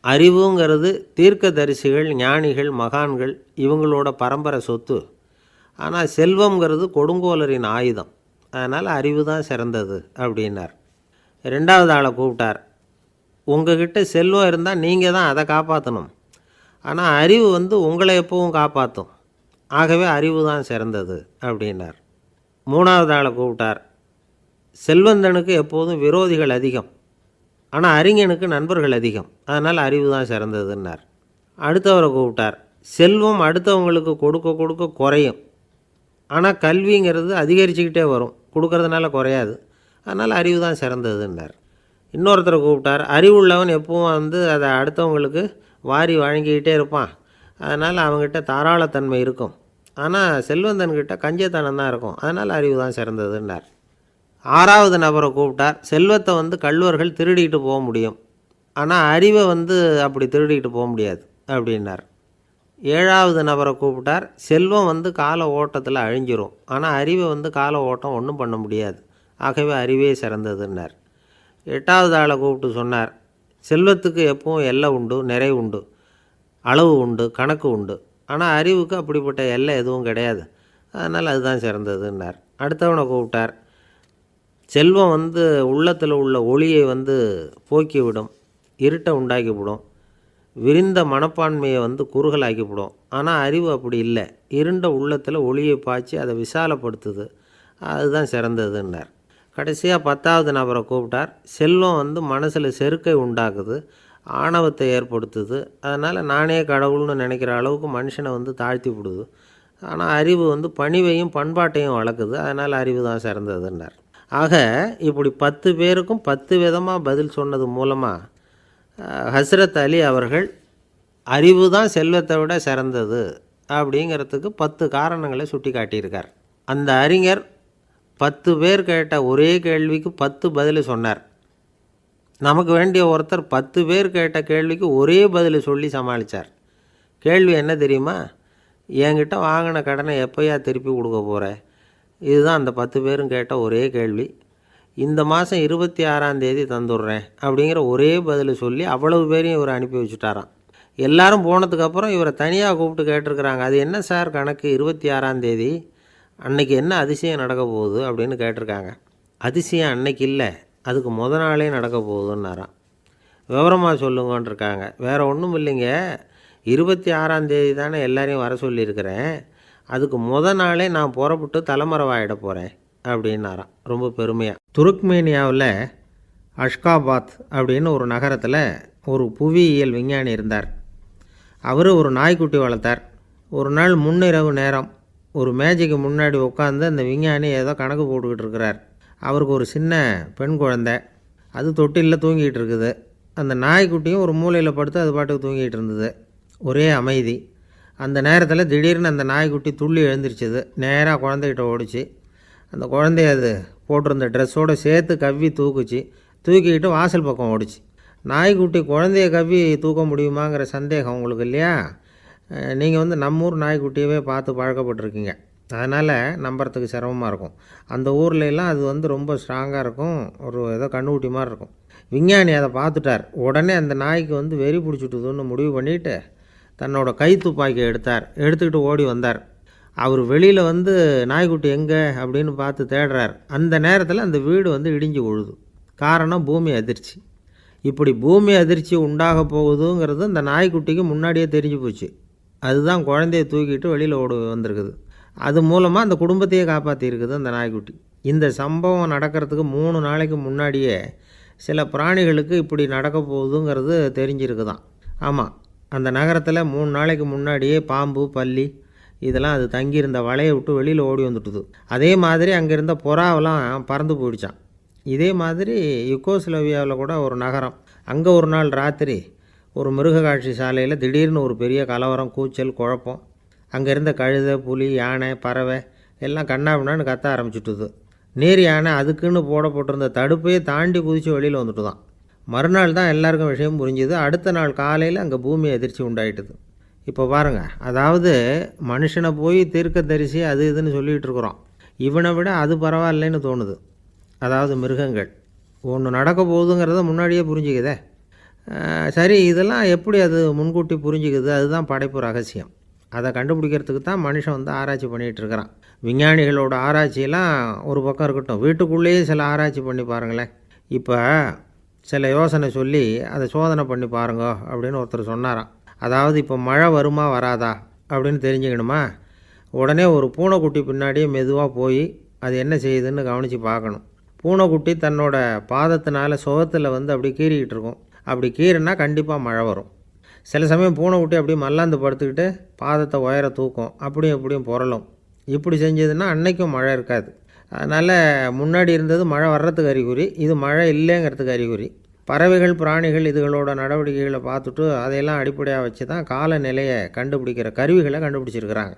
அறிவுங்கிறது தீர்க்கதரிசிகள், ஞானிகள், மகான்கள் இவங்களோட பரம்பரை சொத்து, ஆனால் செல்வங்கிறது கொடுங்கோலரின் ஆயுதம், அதனால் அறிவு தான் சிறந்தது அப்படின்னார். ரெண்டாவது ஆளை கூப்பிட்டார், உங்ககிட்ட செல்வம் இருந்தால் நீங்கள் தான் அதை காப்பாற்றணும், ஆனால் அறிவு உங்களை எப்பவும் காப்பாற்றும், ஆகவே அறிவு தான் சிறந்தது அப்படின்னார். மூணாவது ஆளை கூப்பிட்டார், செல்வந்தனுக்கு எப்போதும் விரோதிகள் அதிகம், ஆனால் அறிஞனுக்கு நண்பர்கள் அதிகம், அதனால் அறிவு தான் சிறந்ததுன்னார். அடுத்தவரை கூப்பிட்டார், செல்வம் அடுத்தவங்களுக்கு கொடுக்க கொடுக்க குறையும், ஆனால் கல்விங்கிறது அதிகரிச்சுக்கிட்டே வரும், கொடுக்கறதுனால குறையாது, அதனால் அறிவு தான் சிறந்ததுன்னார். இன்னொருத்தரை கூப்பிட்டார், அறிவுள்ளவன் எப்பவும் அதை அடுத்தவங்களுக்கு வாரி வழங்கிக்கிட்டே இருப்பான், அதனால் அவங்ககிட்ட தாராளத்தன்மை இருக்கும், ஆனால் செல்வந்தன்கிட்ட கஞ்சத்தனம் தான் இருக்கும், அதனால் அறிவு தான் சிறந்ததுன்னார். 6வது நபரை கூப்பிட்டார். செல்வத்தை கள்வர்கள் திருடிட்டு போக முடியும், ஆனால் அறிவை அப்படி திருடிட்டு போக முடியாது அப்படின்னார். 7வது நபரை கூப்பிட்டார். செல்வம் கால ஓட்டத்தில் அழிஞ்சிரும், ஆனால் அறிவை கால ஓட்டம் ஒன்றும் பண்ண முடியாது, ஆகவே அறிவே சிறந்ததுன்னார். 8வது ஆளை கூப்பிட்டு சொன்னார், செல்வத்துக்கு எப்பவும் எல்லை உண்டு, நிறை உண்டு, அளவு உண்டு, கணக்கு உண்டு, ஆனால் அறிவுக்கு அப்படிப்பட்ட எல்லை எதுவும் கிடையாது, அதனால் அதுதான் சிறந்ததுன்னார். அடுத்தவனை கூப்பிட்டார். செல்வம் உள்ளத்தில் உள்ள ஒளியை போக்கிவிடும், இருட்டை உண்டாக்கிவிடும், விரிந்த மனப்பான்மையை குறுகலாக்கிவிடும், ஆனால் அறிவு அப்படி இல்லை, இருண்ட உள்ளத்தில் ஒளியை பாய்ச்சி அதை விசாலப்படுத்துது, அதுதான் சிறந்ததுன்னார். கடைசியாக 10வது நபரை கூப்பிட்டார். செல்வம் மனசில் செருக்கை உண்டாக்குது, ஆணவத்தை ஏற்படுத்துது, அதனால் நானே கடவுள்னு நினைக்கிற அளவுக்கு மனுஷனை தாழ்த்தி விடுது, ஆனால் அறிவு பணிவையும் பண்பாட்டையும் வளர்க்குது, அதனால் அறிவு தான் சிறந்ததுன்னார். ஆக இப்படி 10 பேருக்கும் 10 விதமாக பதில் சொன்னது மூலமாக ஹஸ்ரத் அலி அவர்கள் அறிவு தான் செல்வத்தை விட சிறந்தது அப்படிங்கிறதுக்கு 10 காரணங்களை சுட்டி காட்டியிருக்கார். அந்த அறிஞர் 10 பேர் கேட்ட ஒரே கேள்விக்கு 10 பதில் சொன்னார். நமக்கு வேண்டிய ஒருத்தர் 10 பேர் கேட்ட கேள்விக்கு ஒரே பதில் சொல்லி சமாளித்தார். கேள்வி என்ன தெரியுமா? என்கிட்ட வாங்கின கடனை எப்போயா திருப்பி கொடுக்க போகிற? இதுதான் அந்த 10 பேரும் கேட்ட ஒரே கேள்வி. இந்த மாதம் 26ஆம் தேதி தந்துடுறேன் அப்படிங்கிற ஒரே பதில் சொல்லி அவ்வளவு பேரையும் இவர் அனுப்பி வச்சுட்டாராம். எல்லாரும் போனதுக்கப்புறம் இவரை தனியாக கூப்பிட்டு கேட்டிருக்கிறாங்க, அது என்ன சார் கணக்கு, 26ஆம் தேதி அன்னைக்கு என்ன அதிசயம் நடக்க போகுது அப்படின்னு கேட்டிருக்காங்க. அதிசயம் அன்னைக்கு இல்லை, அதுக்கு நாளே நடக்க போகுதுன்னாராம். விவரமாக சொல்லுங்கன்ட்ருக்காங்க. வேறு ஒன்றும் இல்லைங்க, 26ஆம் தேதி தானே எல்லாரையும் வர சொல்லியிருக்கிறேன், அதுக்கு நாளே நான் புறப்பட்டு தலைமறைவாயிட போகிறேன் அப்படின்னாராம் ரொம்ப பெருமையாக. துருக்மேனியாவில் அஷ்காபாத் அப்படின்னு ஒரு நகரத்தில் ஒரு புவியியல் விஞ்ஞானி இருந்தார். அவர் ஒரு நாய்க்குட்டி வளர்த்தார். ஒரு நாள் முன்னிரவு நேரம் ஒரு மேஜைக்கு முன்னாடி உட்காந்து அந்த விஞ்ஞானி ஏதோ கணக்கு போட்டுக்கிட்டு இருக்கிறார். அவருக்கு ஒரு சின்ன பெண் குழந்தை, அது தொட்டிலில் தூங்கிட்டு இருக்குது. அந்த நாய்க்குட்டியும் ஒரு மூலையில் படுத்து அது பாட்டுக்கு தூங்கிட்டு இருந்தது. ஒரே அமைதி. அந்த நேரத்தில் திடீர்னு அந்த நாய்க்குட்டி துள்ளி எழுந்திரிச்சிது, நேராக குழந்தைகிட்ட ஓடிச்சு. அந்த குழந்தைய அது போட்டிருந்த ட்ரெஸ்ஸோடு சேர்த்து கவ்வி தூக்குச்சு, தூக்கிக்கிட்டு வாசல் பக்கம் ஓடிச்சு. நாய்க்குட்டி குழந்தைய கவ்வி தூக்க முடியுமாங்கிற சந்தேகம் உங்களுக்கு இல்லையா? நீங்கள் நம்ம ஊர் நாய்க்குட்டியவே பார்த்து பழக்கப்பட்டிருக்கீங்க, அதனால் நம்புறதுக்கு சிரமமாக இருக்கும். அந்த ஊர்லெலாம் அது ரொம்ப ஸ்ட்ராங்காக இருக்கும், ஒரு ஏதோ கண்ணுக்குட்டி மாதிரி இருக்கும். விஞ்ஞானி அதை பார்த்துட்டார். உடனே அந்த நாய்க்கு வெறி பிடிச்சிட்டுதுன்னு முடிவு பண்ணிவிட்டு தன்னோட கை துப்பாக்கியை எடுத்துக்கிட்டு ஓடி வந்தார். அவர் வெளியில் நாய்க்குட்டி எங்கே அப்படின்னு பார்த்து தேடுறார். அந்த நேரத்தில் அந்த வீடு இடிஞ்சு விழுது. காரணம் பூமி அதிர்ச்சி. இப்படி பூமி அதிர்ச்சி உண்டாக போகுதுங்கிறது அந்த நாய்க்குட்டிக்கு முன்னாடியே தெரிஞ்சு போச்சு. அதுதான் குழந்தைய தூக்கிட்டு வெளியில் ஓடி வந்திருக்குது. அது மூலமாக அந்த குடும்பத்தையே காப்பாற்றிருக்குது அந்த நாய்க்குட்டி. இந்த சம்பவம் நடக்கிறதுக்கு 3 நாளைக்கு முன்னாடியே சில பிராணிகளுக்கு இப்படி நடக்க போகுதுங்கிறது தெரிஞ்சிருக்குதான். ஆமாம், அந்த நகரத்தில் 3 நாளைக்கு முன்னாடியே பாம்பு, பல்லி இதெல்லாம் அது தங்கியிருந்த வலையை விட்டு வெளியில் ஓடி வந்துட்டுது. அதே மாதிரி அங்கே இருந்த புறாவெல்லாம் பறந்து போயிடுச்சான். இதே மாதிரி யுகோஸ்லோவியாவில் கூட ஒரு நகரம், அங்கே ஒரு நாள் ராத்திரி ஒரு மிருக காட்சி சாலையில் திடீர்னு ஒரு பெரிய கலவரம், கூச்சல், குழப்பம். அங்கே இருந்த கழுதை, புலி, யானை, பறவை எல்லாம் கண்ணாபின்னான்னு கத்த ஆரம்பிச்சுட்டுது. நேர் யானை அதுக்குன்னு போடப்பட்டிருந்த தடுப்பையே தாண்டி குதித்து வெளியில் வந்துட்டு தான். மறுநாள் தான் எல்லாருக்கும் விஷயம் புரிஞ்சுது. அடுத்த நாள் காலையில் அங்கே பூமி அதிர்ச்சி உண்டாயிட்டுது. இப்போ பாருங்கள், அதாவது மனுஷனை போய் தீர்க்கதரிசி அது இதுன்னு சொல்லிகிட்டு இருக்கிறோம், இவனை விட அது பரவாயில்லைன்னு தோணுது. அதாவது மிருகங்கள் ஒன்று நடக்க போகுதுங்கிறத முன்னாடியே புரிஞ்சுக்குதே. சரி, இதெல்லாம் எப்படி அது முன்கூட்டி புரிஞ்சுக்குது? அதுதான் படைப்பு ரகசியம். அதை கண்டுபிடிக்கிறதுக்கு தான் மனுஷன் ஆராய்ச்சி பண்ணிகிட்டு இருக்கிறான். விஞ்ஞானிகளோட ஆராய்ச்சியெல்லாம் ஒரு பக்கம் இருக்கட்டும், வீட்டுக்குள்ளேயே சில ஆராய்ச்சி பண்ணி பாருங்களேன். இப்போ சில யோசனை சொல்லி அதை சோதனை பண்ணி பாருங்க அப்படின்னு ஒருத்தர் சொன்னாராம். அதாவது இப்போ மழை வருமா வராதா அப்படின்னு தெரிஞ்சுக்கணுமா, உடனே ஒரு பூனைக்குட்டி பின்னாடியே மெதுவாக போய் அது என்ன செய்யுதுன்னு கவனித்து பார்க்கணும். பூனைக்குட்டி தன்னோட பாதத்தினால சுகத்தில் அப்படி கீறிக்கிட்டு இருக்கும். அப்படி கீறினா கண்டிப்பாக மழை வரும். சில சமயம் பூனைக்குட்டி அப்படியே மல்லாந்து படுத்துக்கிட்டு பாதத்தை உயர தூக்கும், அப்படியும் எப்படியும் புரளும். இப்படி செஞ்சதுன்னா அன்னைக்கும் மழை இருக்காது. அதனால் முன்னாடி இருந்தது மழை வர்றதுக்கு அறிகுறி, இது மழை இல்லைங்கிறதுக்கு அறிகுறி. பறவைகள், பிராணிகள் இதுகளோட நடவடிக்கைகளை பார்த்துட்டு அதையெல்லாம் அடிப்படையாக வச்சு தான் காலநிலையை கண்டுபிடிக்கிற கருவிகளை கண்டுபிடிச்சிருக்கிறாங்க.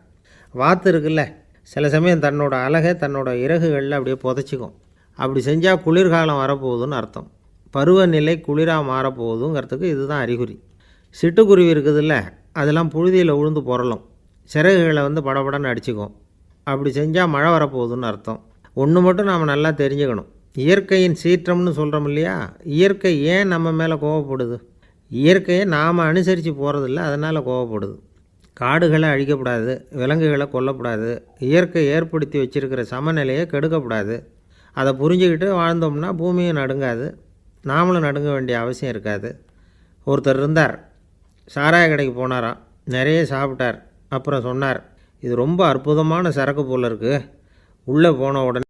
வாத்து இருக்குல்ல, சில சமயம் தன்னோட அழகை தன்னோட இறகுகளில் அப்படியே புதைச்சிக்கும். அப்படி செஞ்சால் குளிர்காலம் வரப்போகுதுன்னு அர்த்தம். பருவநிலை குளிராக மாறப்போகுதுங்கிறதுக்கு இதுதான் அறிகுறி. சிட்டுக்குருவி இருக்குதுல்ல, அதெல்லாம் புழுதியில் உழுந்து புரளும். சிறகுகளை படபடன்னு அடிச்சுக்கும். அப்படி செஞ்சால் மழை வரப்போகுதுன்னு அர்த்தம். ஒன்று மட்டும் நாம் நல்லா தெரிஞ்சுக்கணும். இயற்கையின் சீற்றம்னு சொல்கிறோம் இல்லையா, இயற்கை ஏன் நம்ம மேலே கோவப்படுது? இயற்கையை நாம் அனுசரித்து போகிறதில்ல, அதனால் கோவப்படுது. காடுகளை அழிக்கப்படாது, விலங்குகளை கொல்லக்கூடாது, இயற்கை ஏற்படுத்தி வச்சுருக்கிற சமநிலையை கெடுக்கக்கூடாது. அதை புரிஞ்சுக்கிட்டு வாழ்ந்தோம்னா பூமியும் நடுங்காது, நாமளும் நடுங்க வேண்டிய அவசியம் இருக்காது. ஒருத்தர் இருந்தார், சாராய கடைக்கு போனாராம், நிறைய சாப்பிட்டார். அப்புறம் சொன்னார், இது ரொம்ப அற்புதமான சரக்கு போல் இருக்குது. உள்ளே போன உடனே